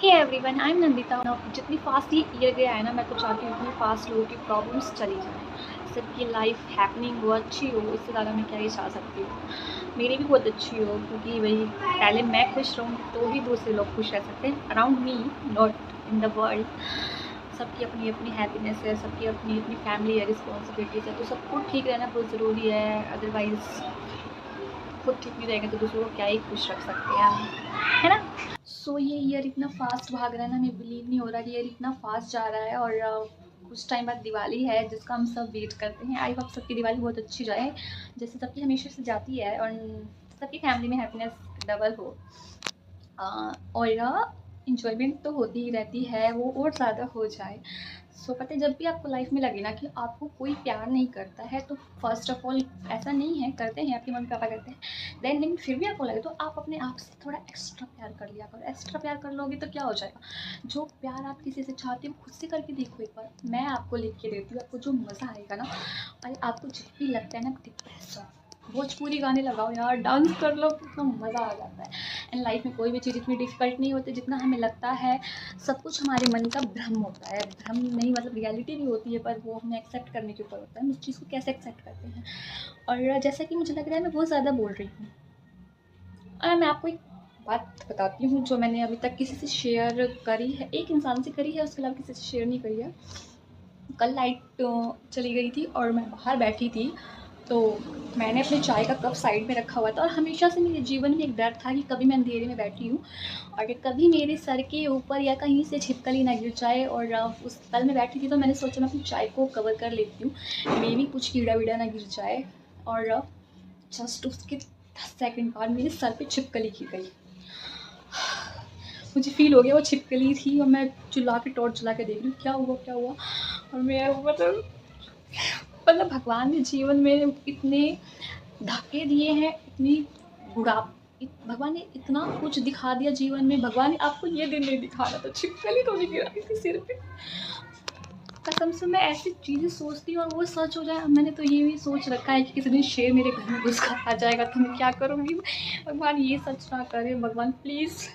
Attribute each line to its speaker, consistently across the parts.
Speaker 1: Hey everyone, I am Nandita. जितनी fast ये year गया है ना, मैं तो चाहती हूँ उतनी फास्ट लोगों की प्रॉब्लम्स चली जाएँ, सबकी लाइफ हैपनिंग हो, अच्छी हो। इससे ज़्यादा मैं क्या ही चाह सकती हूँ। मेरी भी बहुत अच्छी हो, क्योंकि वही पहले मैं खुश रहूँगी तो ही दूसरे लोग खुश रह सकते हैं around me, not in the world. सबकी अपनी अपनी हैप्पीनेस है, सबकी अपनी अपनी फैमिली है, रिस्पॉन्सिबिलिटीज़ है, तो सबको ठीक रहना बहुत ज़रूरी है। अदरवाइज़ खुद ठीक नहीं रहेंगे तो दूसरों को क्या ही खुश रख सकते हैं हम, है ना? सो ये ईयर इतना फास्ट भाग रहा है ना, हमें बिलीव नहीं हो रहा कि ईयर इतना फास्ट जा रहा है। और कुछ टाइम बाद दिवाली है, जिसका हम सब वेट करते हैं। आई होप सबकी दिवाली बहुत अच्छी जाए, जैसे सबकी हमेशा से जाती है, और सबकी फैमिली में हैप्पीनेस डबल हो। और इंजॉयमेंट तो होती ही रहती है, वो और ज़्यादा हो जाए। सो पता है, जब भी आपको लाइफ में लगे ना कि आपको कोई प्यार नहीं करता है, तो फर्स्ट ऑफ ऑल ऐसा नहीं है, करते हैं, आपके मम्मी पापा करते हैं, देन लेकिन फिर भी आपको लगे तो आप अपने आप से थोड़ा एक्स्ट्रा प्यार कर लिया करो। एक्स्ट्रा प्यार कर लोगे तो क्या हो जाएगा, जो प्यार आप किसी से चाहते हो खुद से करके देखो एक बार। मैं आपको लिख के देती हूँ, आपको जो मज़ा आएगा ना, अरे आपको जब भी लगता है ना डिप्रेस, भोजपुरी गाने लगाओ यार, डांस कर लो, कितना मज़ा आ जाता है। एंड लाइफ में कोई भी चीज़ इतनी डिफ़िकल्ट नहीं होती जितना हमें लगता है। सब कुछ हमारे मन का भ्रम होता है, भ्रम नहीं मतलब रियलिटी भी होती है, पर वो हमें एक्सेप्ट करने के ऊपर होता है, हम उस चीज़ को कैसे एक्सेप्ट करते हैं। और जैसा कि मुझे लग रहा है मैं बहुत ज़्यादा बोल रही हूँ, और मैं आपको एक बात बताती हूँ जो मैंने अभी तक किसी से शेयर करी है, एक इंसान से करी है, उसके अलावा किसी से शेयर नहीं करी है। कल लाइट चली गई थी और मैं बाहर बैठी थी, तो मैंने अपने चाय का कप साइड में रखा हुआ था, और हमेशा से मेरे जीवन में एक डर था कि कभी मैं अंधेरे में बैठी हूँ और कभी मेरे सर के ऊपर या कहीं से छिपकली ना गिर जाए। और उस कल मैं बैठी थी तो मैंने सोचा मैं अपनी चाय को कवर कर लेती हूँ, मे भी कुछ कीड़ा वीड़ा ना गिर जाए। और जस्ट उसके 10 सेकंड बाद मेरे सर पे छिपकली गिर गई। मुझे फ़ील हो गया वो छिपकली थी, और मैं चिल्ला के टॉर्च जला के देख रही हूँ क्या हुआ क्या हुआ। और मैं मतलब भगवान ने जीवन में इतने धक्के दिए हैं, इतनी बुढ़ाप भगवान ने इतना कुछ दिखा दिया जीवन में। भगवान ने आपको ये दिन नहीं दिखाना था, छिपकली तो नहीं गिराई थी सिर पे। कसम से मैं ऐसी चीज़ें सोचती हूँ और वो सच हो जाए। मैंने तो ये भी सोच रखा है कि किसी दिन शेर मेरे घर में घुस कर आ जाएगा तो मैं क्या करूँगी। भगवान ये सच ना करे, भगवान प्लीज़।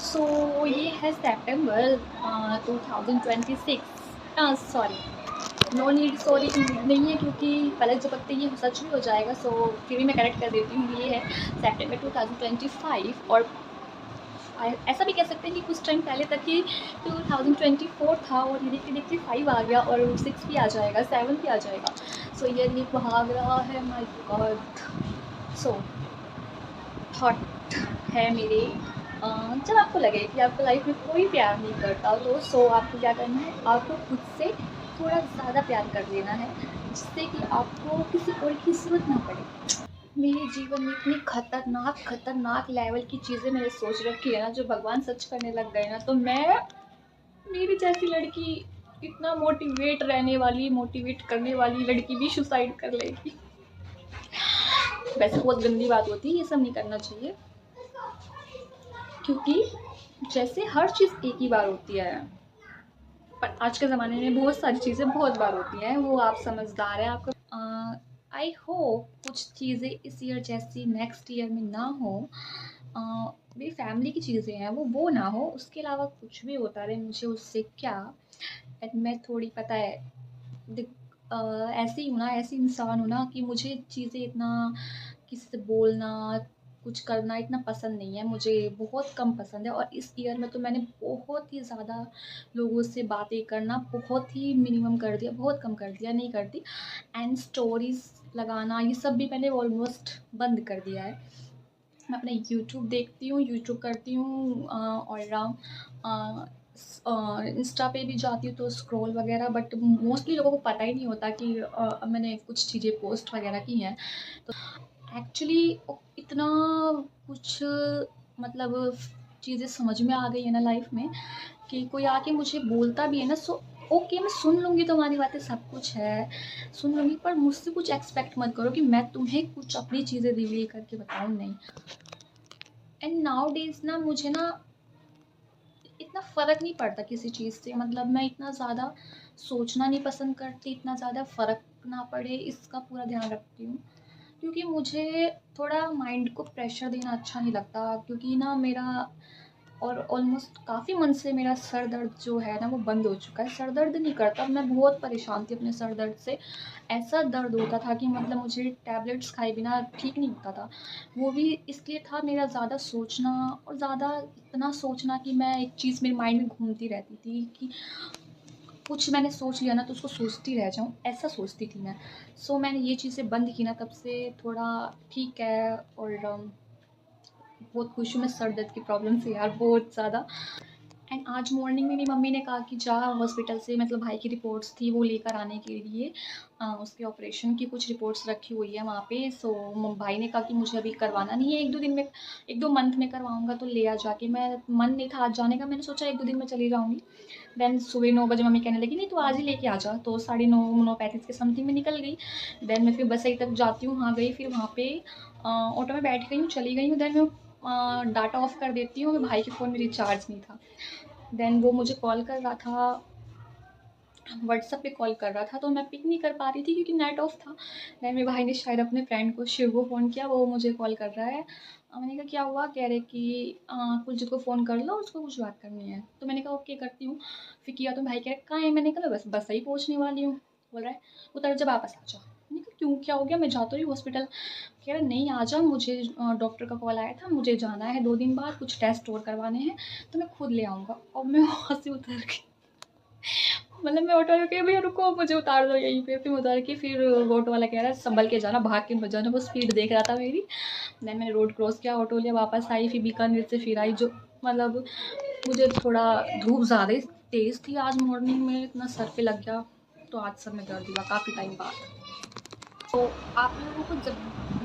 Speaker 1: सो ये है सितंबर 2026। सॉरी, नो नीड सॉरी नहीं है, क्योंकि पलक झपकते ये सच भी हो जाएगा। सो फिर भी मैं करेक्ट कर देती हूँ, ये है सितंबर 2025। और ऐसा भी कह सकते हैं कि कुछ टाइम पहले तक ही 2024 था, और ये देखते देखते 5 आ गया, और 6 भी आ जाएगा, 7 भी आ जाएगा। सो ये भाग रहा है, माय गॉड। सो थॉट है मेरे, जब आपको लगे कि आपको लाइफ में कोई प्यार नहीं करता, तो आपको क्या करना है, आपको खुद से थोड़ा ज़्यादा प्यार कर लेना है, जिससे कि आपको किसी और की ज़रूरत ना पड़े। मेरे जीवन में इतनी खतरनाक खतरनाक लेवल की चीज़ें मैंने सोच रखी है ना, जो भगवान सच करने लग गए ना, तो मैं, मेरी जैसी लड़की, इतना मोटिवेट करने वाली लड़की भी सुसाइड कर लेगी। वैसे बहुत गंदी बात होती है, ये सब नहीं करना चाहिए, क्योंकि जैसे हर चीज़ एक ही बार होती है, पर आज के ज़माने में बहुत सारी चीज़ें बहुत बार होती हैं। वो आप समझदार हैं, आपको आई होप कुछ चीज़ें इस ईयर जैसी नेक्स्ट ईयर में ना हो। मेरी फैमिली की चीज़ें हैं वो ना हो, उसके अलावा कुछ भी होता रहे, मुझे उससे क्या। एंड मैं थोड़ी पता है ऐसी हूँ ना, ऐसी इंसान हूँ ना कि मुझे चीज़ें इतना किसी से बोलना, कुछ करना इतना पसंद नहीं है, मुझे बहुत कम पसंद है। और इस ईयर में तो मैंने बहुत ही ज़्यादा लोगों से बातें करना बहुत ही मिनिमम कर दिया, बहुत कम कर दिया, नहीं करती। एंड स्टोरीज़ लगाना ये सब भी मैंने ऑलमोस्ट बंद कर दिया है। मैं अपना यूट्यूब देखती हूँ, यूट्यूब करती हूँ, और इंस्टा पे भी जाती हूँ तो स्क्रॉल वगैरह, बट मोस्टली लोगों को पता ही नहीं होता कि मैंने कुछ चीज़ें पोस्ट वगैरह की हैं। तो एक्चुअली इतना कुछ मतलब चीज़ें समझ में आ गई है ना लाइफ में, कि कोई आके मुझे बोलता भी है ना, सो ओके मैं सुन लूँगी, तुम्हारी बातें सब कुछ है, सुन लूँगी, पर मुझसे कुछ एक्सपेक्ट मत करो कि मैं तुम्हें कुछ अपनी चीज़ें रिवील करके बताऊँ, नहीं। एंड नाउ डेज़ ना मुझे ना इतना फ़र्क नहीं पड़ता किसी चीज़ से, मतलब मैं इतना ज़्यादा सोचना नहीं पसंद करती, इतना ज़्यादा फ़र्क ना पड़े इसका पूरा ध्यान रखती हूँ। क्योंकि मुझे थोड़ा माइंड को प्रेशर देना अच्छा नहीं लगता, क्योंकि ना मेरा और ऑलमोस्ट काफ़ी मंथ से मेरा सर दर्द जो है ना वो बंद हो चुका है। सर दर्द नहीं करता, मैं बहुत परेशान थी अपने सर दर्द से। ऐसा दर्द होता था कि मतलब मुझे टैबलेट्स खाए बिना ठीक नहीं होता था। वो भी इसलिए था मेरा ज़्यादा सोचना, और ज़्यादा इतना सोचना कि मैं एक चीज़ मेरे माइंड में घूमती रहती थी कि कुछ मैंने सोच लिया ना तो उसको सोचती रह जाऊँ, ऐसा सोचती थी मैं। सो मैंने ये चीज़ें बंद की ना, तब से थोड़ा ठीक है। और बहुत खुश हूँ मैं सर दर्द की प्रॉब्लम से यार, बहुत ज़्यादा। एंड आज मॉर्निंग में मेरी मम्मी ने कहा कि जा हॉस्पिटल से, मतलब भाई की रिपोर्ट्स थी वो लेकर आने के लिए। उसके ऑपरेशन की कुछ रिपोर्ट्स रखी हुई है वहाँ पे। सो भाई ने कहा कि मुझे अभी करवाना नहीं है, 1-2 दिन में, 1-2 मंथ में करवाऊँगा तो ले आ जाके। मैं मन नहीं था आज जाने का, मैंने सोचा 1-2 दिन में चली जाऊँगी। देन सुबह 9 बजे मम्मी कहने लगी नहीं तो आज ही लेके आ जा, तो 9:30 9:35 के समथिंग में निकल गई। देन मैं फिर बसई तक जाती हूँ, वहाँ गई, फिर वहाँ पे ऑटो में बैठ गई हूँ, चली गई हूँ। देन मैं डाटा ऑफ कर देती हूँ, भाई के फ़ोन में रिचार्ज नहीं था। देन वो मुझे कॉल कर रहा था, व्हाट्सएप पे कॉल कर रहा था, तो मैं पिक नहीं कर पा रही थी क्योंकि नेट ऑफ था। देन मेरे भाई ने शायद अपने फ्रेंड को, शिव को फ़ोन किया, वो मुझे कॉल कर रहा है। मैंने कहा क्या हुआ? कह रहे कि कुलजीत को फ़ोन कर लो, उसको कुछ बात करनी है। तो मैंने कहा ओके करती हूँ। फिर किया तो भाई कह रहे कहाँ है? मैंने कहा बस बस ही पहुँचने वाली हूँ। बोल रहा है उतर जा वापस आ जा। मैंने कहा क्यों, क्या हो गया? मैं जा तो रही हूँ हॉस्पिटल। कह रहा नहीं आ जा, मुझे डॉक्टर का कॉल आया था, मुझे जाना है 2 दिन बाद, कुछ टेस्ट और करवाने हैं, तो मैं खुद ले आऊँगा। और मैं वहाँ से उतर गई, मतलब मैं ऑटो वाले को कही भैया रुको मुझे उतार दो यहीं पे। फिर उतार के फिर वो ऑटो वाला कह रहा है संभल के जाना, भाग के मत जाना, वो स्पीड देख रहा था मेरी। देन मैंने रोड क्रॉस किया, ऑटो लिया, वापस आई, फिर बीकानेर से फिर आई। जो मतलब मुझे थोड़ा धूप ज़्यादा ही तेज़ थी आज मॉर्निंग में, इतना सर पे लग गया, तो आज सर में दर्द हुआ काफ़ी टाइम बाद। तो आप लोगों को जब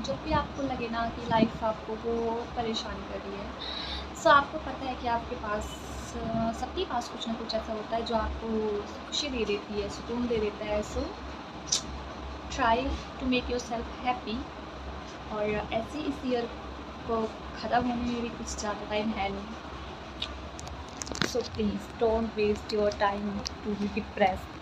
Speaker 1: जब भी आपको लगे ना कि लाइफ आपको वो परेशान कर रही है, सो आपको पता है कि आपके पास सबके पास कुछ ना कुछ ऐसा होता है जो आपको खुशी दे देती है, सुकून दे देता है। So try to make yourself happy. और ऐसे इस ईयर को ख़त्म होने में भी कुछ ज़्यादा टाइम है नहीं। So please don't waste your time to be depressed.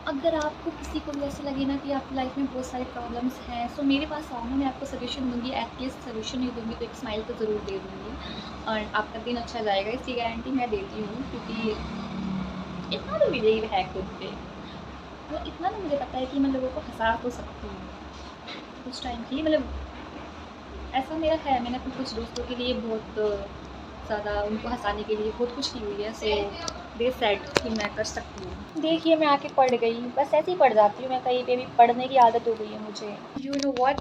Speaker 1: अगर आपको किसी को भी ऐसा लगे ना कि आपकी लाइफ में बहुत सारी प्रॉब्लम्स हैं, सो मेरे पास आओ ना, मैं आपको सजेशन दूंगी। एटलीस्ट सजेशन नहीं दूंगी तो एक स्माइल तो ज़रूर दे दूंगी, और आपका दिन अच्छा जाएगा, इसकी गारंटी मैं देती हूँ। क्योंकि इतना तो बिलीव है खुद पे, वो इतना तो मुझे पता है कि मैं लोगों को हंसा तो सकती हूँ कुछ टाइम के लिए। मतलब ऐसा मेरा है, मैंने अपने कुछ दोस्तों के लिए बहुत ज़्यादा उनको हंसाने के लिए बहुत कुछ की हुई है। सो दे सेड कि मैं कर सकती हूँ। देखिए मैं आके पढ़ गई, बस ऐसे ही पढ़ जाती हूँ मैं, कहीं पे भी पढ़ने की आदत हो गई है मुझे। यू नो व्हाट,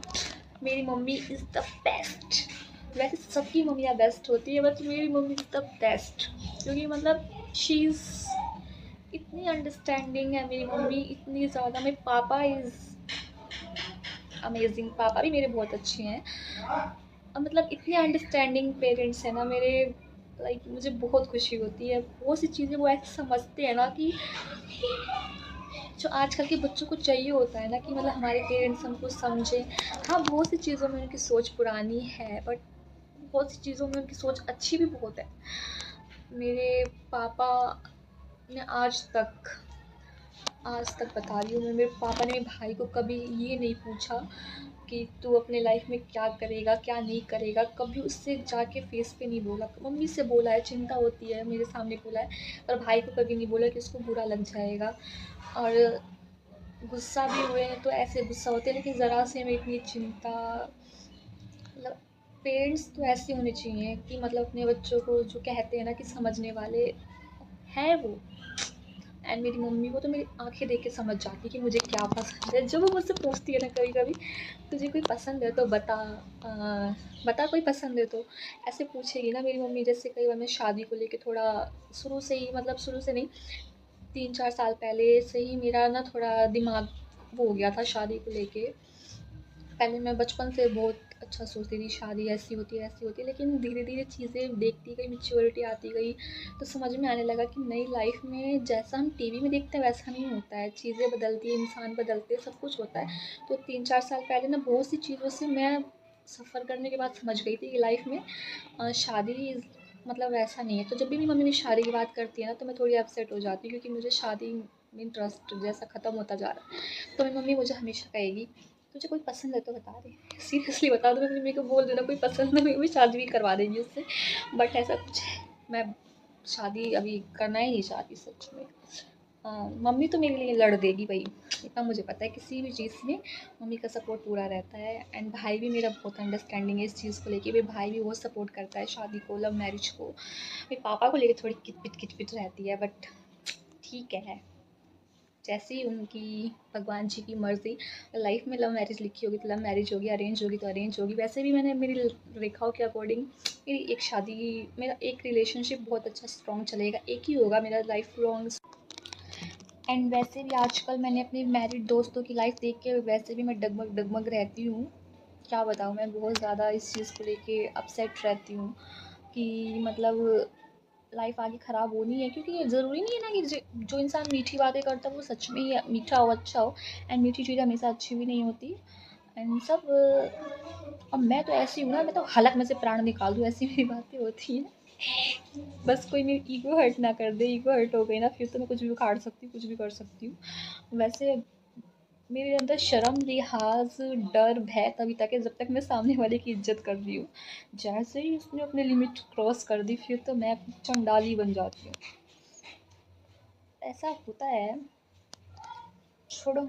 Speaker 1: मेरी मम्मी इज़ द बेस्ट। वैसे सबकी मम्मियाँ बेस्ट होती है, बट मेरी मम्मी इज़ द बेस्ट, क्योंकि मतलब शी इज़ इतनी अंडरस्टैंडिंग है मेरी मम्मी, इतनी ज़्यादा। मेरे पापा इज़ अमेजिंग, पापा भी मेरे बहुत अच्छे हैं। मतलब इतने अंडरस्टैंडिंग पेरेंट्स हैं ना मेरे, लाइक मुझे बहुत खुशी होती है। बहुत सी चीज़ें वो ऐसे समझते हैं ना कि जो आजकल के बच्चों को चाहिए होता है ना, कि मतलब हमारे पेरेंट्स हमको समझें। हाँ बहुत सी चीज़ों में उनकी सोच पुरानी है, बट बहुत सी चीज़ों में उनकी सोच अच्छी भी बहुत है। मेरे पापा ने आज तक बता रही हूँ मैं, मेरे पापा ने मेरे भाई को कभी ये नहीं पूछा कि तू अपने लाइफ में क्या करेगा क्या नहीं करेगा, कभी उससे जाके फेस पे नहीं बोला। मम्मी से बोला है, चिंता होती है, मेरे सामने बोला है, पर भाई को कभी नहीं बोला कि उसको बुरा लग जाएगा। और गुस्सा भी हुए हैं तो ऐसे गुस्सा होते हैं, लेकिन ज़रा से में इतनी चिंता। मतलब पेरेंट्स तो ऐसे होने चाहिए कि मतलब अपने बच्चों को जो कहते हैं ना कि समझने वाले हैं वो। एंड मेरी मम्मी को तो मेरी आंखें देख के समझ जाती कि मुझे क्या पसंद है। जब वो मुझसे पूछती है ना कभी कभी तुझे कोई पसंद है तो बता, बता कोई पसंद है तो, ऐसे पूछेगी ना मेरी मम्मी। जैसे कई बार मैं शादी को लेके थोड़ा शुरू से ही, मतलब शुरू से नहीं, 3-4 साल पहले से ही मेरा ना थोड़ा दिमाग वो हो गया था शादी को लेके। पहले मैं बचपन से बहुत अच्छा सोचती थी शादी ऐसी होती है ऐसी होती है, लेकिन धीरे धीरे चीज़ें देखती गई, मैच्योरिटी आती गई, तो समझ में आने लगा कि नई लाइफ में जैसा हम टीवी में देखते हैं वैसा नहीं होता है। चीज़ें बदलती है, इंसान बदलते हैं, सब कुछ होता है। तो 3-4 साल पहले ना बहुत सी चीज़ों से मैं सफ़र करने के बाद समझ गई थी कि लाइफ में शादी मतलब वैसा नहीं है। तो जब भी मेरी मम्मी मेरी शादी की बात करती है ना तो मैं थोड़ी अपसेट हो जाती हूँ, क्योंकि मुझे शादी इंटरेस्ट जैसा ख़त्म होता जा रहा है। तो मेरी मम्मी मुझे हमेशा कहेगी, तुझे कोई पसंद है तो बता दे, सीरियसली बता दो। मेरी मम्मी को बोल देना कोई पसंद है, मेरी मम्मी शादी भी करवा देंगी उससे। बट ऐसा कुछ है, मैं शादी अभी करना ही नहीं चाहती सच में। मम्मी तो मेरे लिए लड़ देगी भाई, इतना मुझे पता है। किसी भी चीज़ में मम्मी का सपोर्ट पूरा रहता है। एंड भाई भी मेरा बहुत अंडरस्टैंडिंग है इस चीज़ को लेके। मेरे भाई भी बहुत सपोर्ट करता है शादी को, लव मैरिज को। मेरे पापा को लेके थोड़ी किटपिट रहती है, बट ठीक है, जैसी उनकी भगवान जी की मर्ज़ी। लाइफ में लव मैरिज लिखी होगी तो लव मैरिज होगी, अरेंज होगी तो अरेंज होगी। वैसे भी मैंने मेरी रेखाओं के अकॉर्डिंग मेरी एक शादी, मेरा एक रिलेशनशिप बहुत अच्छा स्ट्रॉन्ग चलेगा, एक ही होगा मेरा लाइफ लॉन्ग। एंड वैसे भी आजकल मैंने अपने मैरिड दोस्तों की लाइफ देख के वैसे भी मैं डगमग डगमग रहती हूँ। क्या बताऊँ, मैं बहुत ज़्यादा इस चीज़ को लेके अपसेट रहती हूँ कि मतलब लाइफ आगे ख़राब होनी है। क्योंकि ये ज़रूरी नहीं है ना कि जो इंसान मीठी बातें करता है वो सच में ही मीठा हो, अच्छा हो। एंड मीठी चीज़ें हमेशा अच्छी भी नहीं होती। एंड सब अब मैं तो ऐसी हूँ ना, मैं तो हलक में से प्राण निकाल दूँ, ऐसी मेरी बातें होती हैं। बस कोई मेरी ईगो हर्ट ना कर दे। ईगो हर्ट हो गई ना फिर तो मैं कुछ भी उखाड़ सकती हूँ, कुछ भी कर सकती हूँ। वैसे मेरे अंदर शर्म, लिहाज, डर, भय तभी तक है जब तक मैं सामने वाले की इज्जत कर रही हूँ। जैसे ही उसने अपनी लिमिट क्रॉस कर दी फिर तो मैं चंडाली बन जाती हूँ। ऐसा होता है, छोड़ो,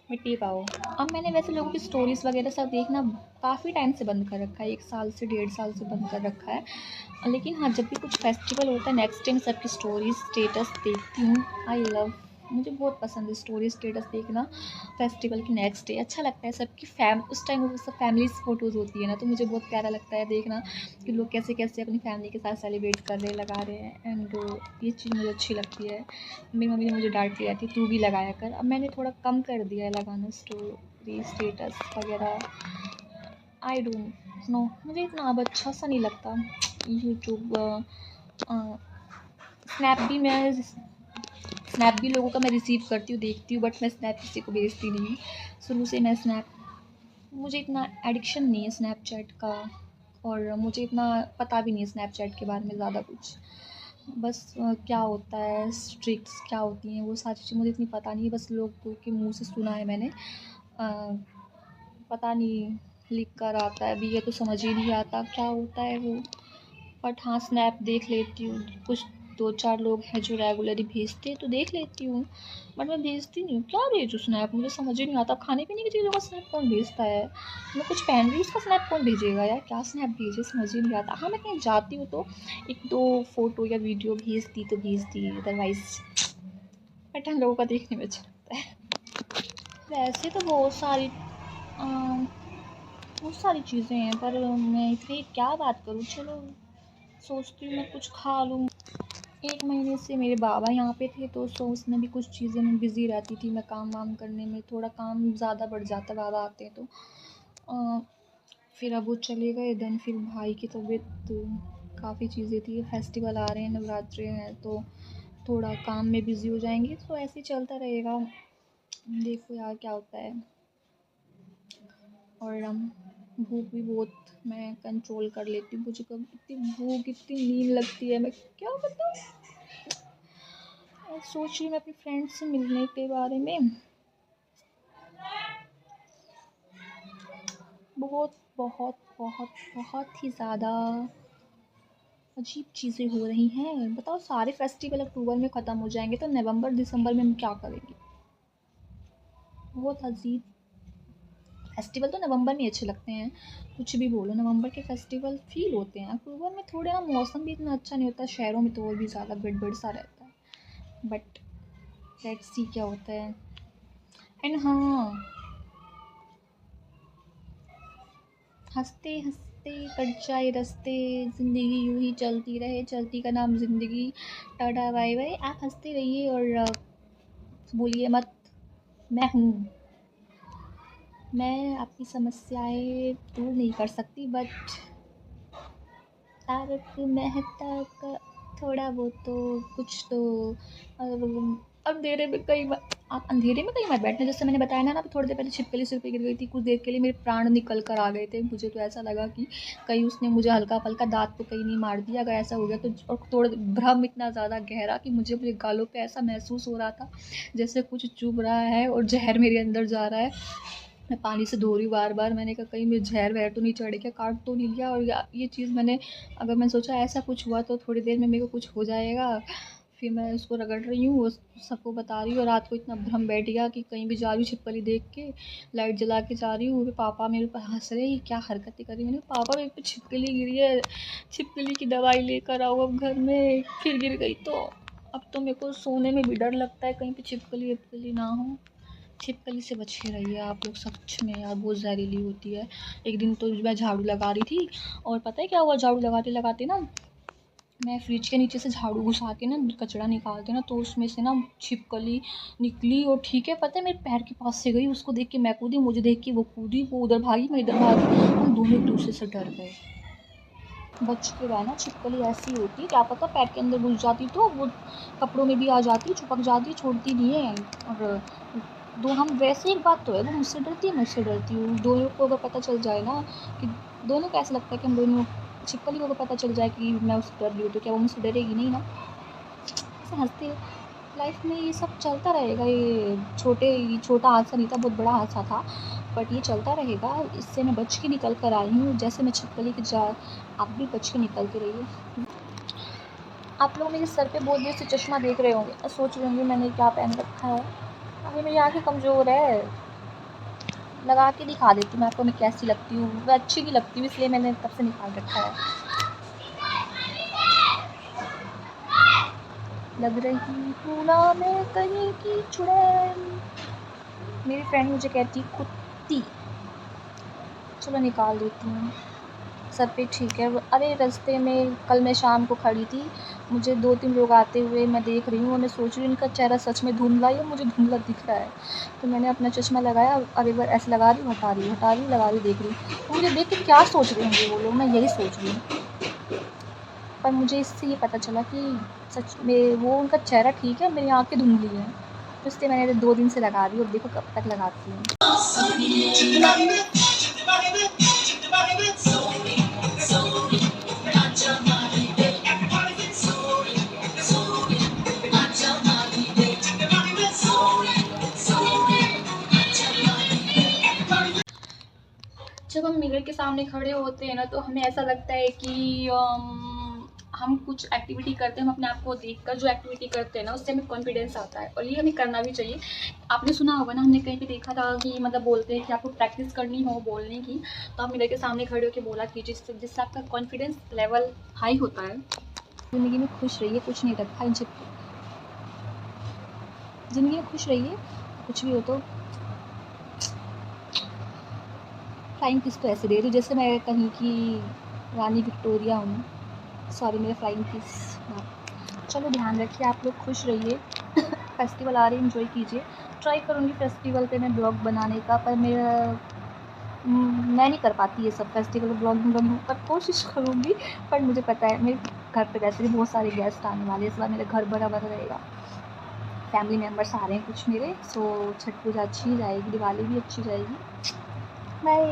Speaker 1: मिट्टी पाओ। अब मैंने वैसे लोगों की स्टोरीज़ वगैरह सब देखना काफ़ी टाइम से बंद कर रखा है, 1 साल से 1.5 साल से बंद कर रखा है। लेकिन हाँ, जब भी कुछ फेस्टिवल होता है नेक्स्ट टाइम सबकी स्टोरीज़ स्टेटस देखती हूँ। आई लव, मुझे बहुत पसंद है स्टोरी स्टेटस देखना फेस्टिवल की नेक्स्ट डे। अच्छा लगता है सबकी उस टाइम वो सब फैमिलीज़ फ़ोटोज़ होती है ना, तो मुझे बहुत प्यारा लगता है देखना कि लोग कैसे कैसे अपनी फैमिली के साथ सेलिब्रेट कर रहे लगा रहे हैं। एंड ये चीज़ मुझे अच्छी लगती है। मेरी मम्मी ने मुझे डांटती रहती है, तू भी लगाया कर। अब मैंने थोड़ा कम कर दिया है लगाना स्टोरी स्टेटस वगैरह। आई डोंट नो, मुझे इतना अब अच्छा सा नहीं लगता। यूट्यूब, स्नैप भी मैं स्नैप भी लोगों का मैं रिसीव करती हूँ, देखती हूँ, बट मैं स्नैप किसी को भेजती नहीं हूँ। शुरू से मैं स्नैप, मुझे इतना एडिक्शन नहीं है स्नैपचैट का। और मुझे इतना पता भी नहीं है स्नैपचैट के बारे में ज़्यादा कुछ। बस क्या होता है, स्ट्रिक्स क्या होती हैं, वो सारी चीज़ें मुझे इतनी पता नहीं है। बस लोगों के मुँह से सुना है मैंने। पता नहीं, लिख कर आता है अभी, ये तो समझ ही नहीं आता क्या होता है वो। बट हाँ, स्नैप देख लेती हूँ। कुछ 2-4 लोग हैं जो रेगुलरली भेजते हैं तो देख लेती हूँ। बट मैं भेजती नहीं हूँ, क्या भेजूँ स्नैप, मुझे समझ ही नहीं आता। खाने पीने की चीज़ों का स्नैप कौन भेजता है? मैं कुछ पहन रही हूँ उसका स्नैप कौन भेजेगा यार? क्या स्नैप भेजे, समझ ही नहीं आता। हाँ, मैं कहीं जाती हूँ तो 1-2 फ़ोटो या वीडियो भेजती तो भेजती, अदरवाइज़ बट हम लोगों का देखने में अच्छा लगता है। वैसे तो बहुत सारी चीज़ें हैं, पर मैं इतनी क्या बात करूँ। चलो, सोचती हूँ मैं कुछ खा लूँ। 1 महीने से मेरे बाबा यहाँ पे थे तो उसमें भी कुछ चीज़ें में बिज़ी रहती थी मैं, काम वाम करने में थोड़ा काम ज़्यादा बढ़ जाता है बाबा आते हैं तो। अ, फिर अब वो चले गए, देन फिर भाई की तबीयत, काफ़ी चीज़ें थी। फेस्टिवल आ रहे हैं, नवरात्रे हैं, तो थोड़ा काम में बिज़ी हो जाएंगे, तो ऐसे ही चलता रहेगा। देखो यार क्या होता है। और भूख भी बहुत मैं कंट्रोल कर लेती हूँ। मुझे कब इतनी भूख, इतनी नींद लगती है, मैं क्या बताऊँ। सोच रही हूँ मैं अपनी फ्रेंड से मिलने के बारे में। बहुत बहुत बहुत बहुत ही ज़्यादा अजीब चीज़ें हो रही हैं। बताओ, सारे फेस्टिवल अक्टूबर में ख़त्म हो जाएंगे तो नवंबर दिसंबर में हम क्या करेंगे? बहुत अजीब। फेस्टिवल तो नवंबर में अच्छे लगते हैं, कुछ भी बोलो, नवंबर के फेस्टिवल फील होते हैं। अक्टूबर में थोड़े ना मौसम भी इतना अच्छा नहीं होता, शहरों में तो और भी ज़्यादा गड़बड़ सा रहता है। बट लेट्स सी क्या होता है। एंड हाँ, हँसते हँसते कट जाए रास्ते, ज़िंदगी यूँ ही चलती रहे, चलती का नाम ज़िंदगी। Tata bye bye. आप हँसते रहिए और बोलिए मत, मैं हूँ। मैं आपकी समस्याएं दूर नहीं कर सकती, बट तारक मेहता का थोड़ा बहुत तो कुछ तो अंधेरे में कहीं मत आप अंधेरे में कहीं मत बैठना। जैसे मैंने बताया ना अभी थोड़ी देर पहले छिपकली सिर पे गिर गई थी, कुछ देर के लिए मेरे प्राण निकल कर आ गए थे। मुझे तो ऐसा लगा कि कहीं उसने मुझे हल्का-फल्का दाँत तो कहीं नहीं मार दिया। अगर ऐसा हो गया तो और थोड़ा भ्रम इतना ज़्यादा गहरा कि मुझे मेरे गालों पे ऐसा महसूस हो रहा था जैसे कुछ चुभ रहा है और ज़हर मेरे अंदर जा रहा है। मैं पानी से धो रही हूँ बार-बार। मैंने कहा कहीं मुझे ज़हर-वहर तो नहीं चढ़ गया, काट तो नहीं लिया। और ये चीज़ मैंने सोचा ऐसा कुछ हुआ तो थोड़ी देर में मेरे को कुछ हो जाएगा। फिर मैं उसको रगड़ रही हूँ, उस सबको बता रही हूँ। और रात को इतना भ्रम बैठ गया कि कहीं भी जा रही हूँ छिपकली देख के, लाइट जला के जा रही हूँ। फिर पापा मेरे ऊपर हँस रहे, ये क्या हरकतें कर रही। मैंने कहा पापा मेरे पे छिपकली गिरी है, छिपकली की दवाई लेकर आओ अब घर में। फिर गिर गई तो अब तो मेरे को सोने में भी डर लगता है कहीं पे छिपकली-विपकली ना हो। छिपकली से बच के रहिए आप लोग, सच में यार बहुत ज़हरीली होती है। एक दिन तो मैं झाड़ू लगा रही थी और पता है क्या हुआ, झाड़ू लगाते-लगाते ना मैं फ्रिज के नीचे से झाड़ू घुसा के ना कचरा निकालते ना तो उसमें से ना छिपकली निकली। और ठीक है पता है मेरे पैर के पास से गई, उसको देख के मैं कूदी, मुझे देख के वो कूदी, वो उधर भागी मैं इधर भागी, हम दोनों एक दूसरे से डर गए। बच के रहना, छिपकली ऐसी होती है क्या पता पैर के अंदर घुस जाती तो वो कपड़ों में भी आ जाती है, चिपक जाती है, छोड़ती नहीं है। और दो हम वैसे एक बात तो है, वो मुझसे डरती है, मुझसे डरती हूँ। दोनों को अगर पता चल जाए ना कि दोनों को ऐसा लगता है कि हम दोनों, छिपकली को अगर पता चल जाए कि मैं उससे डर रही हूँ तो क्या वो मुझसे डरेगी नहीं ना। ऐसे हँसते लाइफ में ये सब चलता रहेगा। ये छोटा हादसा नहीं था, बहुत बड़ा हादसा था, बट ये चलता रहेगा। इससे मैं बच के निकल कर आई हूँ, जैसे मैं छिपकली के जा आप भी बच के निकल के रहिए। आप लोग मेरे सर पे बहुत देर से चश्मा देख रहे होंगे और सोच रहे होंगे मैंने क्या पहन रखा है। अभी मेरी आँखें कमज़ोर है, लगा के दिखा देती हूँ मैं आपको मैं कैसी लगती हूँ। मैं अच्छी नहीं लगती हूँ इसलिए मैंने तब से निकाल रखा है। लग रही हूँ ना मैं कहीं की चुड़ैल, मेरी फ्रेंड मुझे कहती कुत्ती। चलो निकाल देती हूँ सर पे, ठीक है। अरे रास्ते में कल मैं शाम को खड़ी थी, मुझे 2-3 लोग आते हुए मैं देख रही हूँ और मैं सोच रही हूँ इनका चेहरा सच में धुंधला या मुझे धुंधला दिख रहा है। तो मैंने अपना चश्मा लगाया और एक बार ऐसे लगा रही हूँ, हटा रही हूँ, हटा रही हूँ, लगा रही हूँ, देख रही हूँ। तो मुझे देख के क्या सोच रहे होंगे वो लोग, मैं यही सोच रही हूँ। पर मुझे इससे ये पता चला कि सच में वो उनका चेहरा ठीक है, मेरी आँखें धुंधली हैं। तो इसलिए मैंने 2 दिन से लगा रही हूँ, अब देखो कब तक लगाती हूँ। जब हम मिरर के सामने खड़े होते हैं ना तो हमें ऐसा लगता है कि हम कुछ एक्टिविटी करते हैं, हम अपने आप को देखकर जो एक्टिविटी करते हैं ना उससे हमें कॉन्फिडेंस आता है और ये हमें करना भी चाहिए। आपने सुना होगा ना, हमने कहीं पे देखा था कि मतलब बोलते हैं कि आपको प्रैक्टिस करनी हो बोलने की तो आप मिरर के सामने खड़े होकर बोला कीजिए, जिससे आपका कॉन्फिडेंस लेवल हाई होता है। ज़िंदगी में खुश रहिए, कुछ नहीं रखा इन ज़िंदगी में खुश रहिए, कुछ भी हो तो। फ्लाइंग किस तो ऐसे दे रही जैसे मैं कहीं की रानी विक्टोरिया हूँ। सॉरी मेरे फ्लाइंग किस। चलो ध्यान रखिए, आप लोग खुश रहिए। फेस्टिवल आ रहे हैं, एंजॉय कीजिए। ट्राई करूँगी फेस्टिवल पे मैं ब्लॉग बनाने का, पर मैं नहीं कर पाती ये सब फेस्टिवल ब्लॉगिंग पर कोशिश करूँगी। पर मुझे पता है मेरे घर पे वैसे भी बहुत सारे गेस्ट आने वाले हैं, इस बार मेरा घर भरा भरा रहेगा। फैमिली मेम्बर्स आ रहे हैं कुछ मेरे, सो छठ पूजा अच्छी जाएगी, दिवाली भी अच्छी जाएगी। बाय।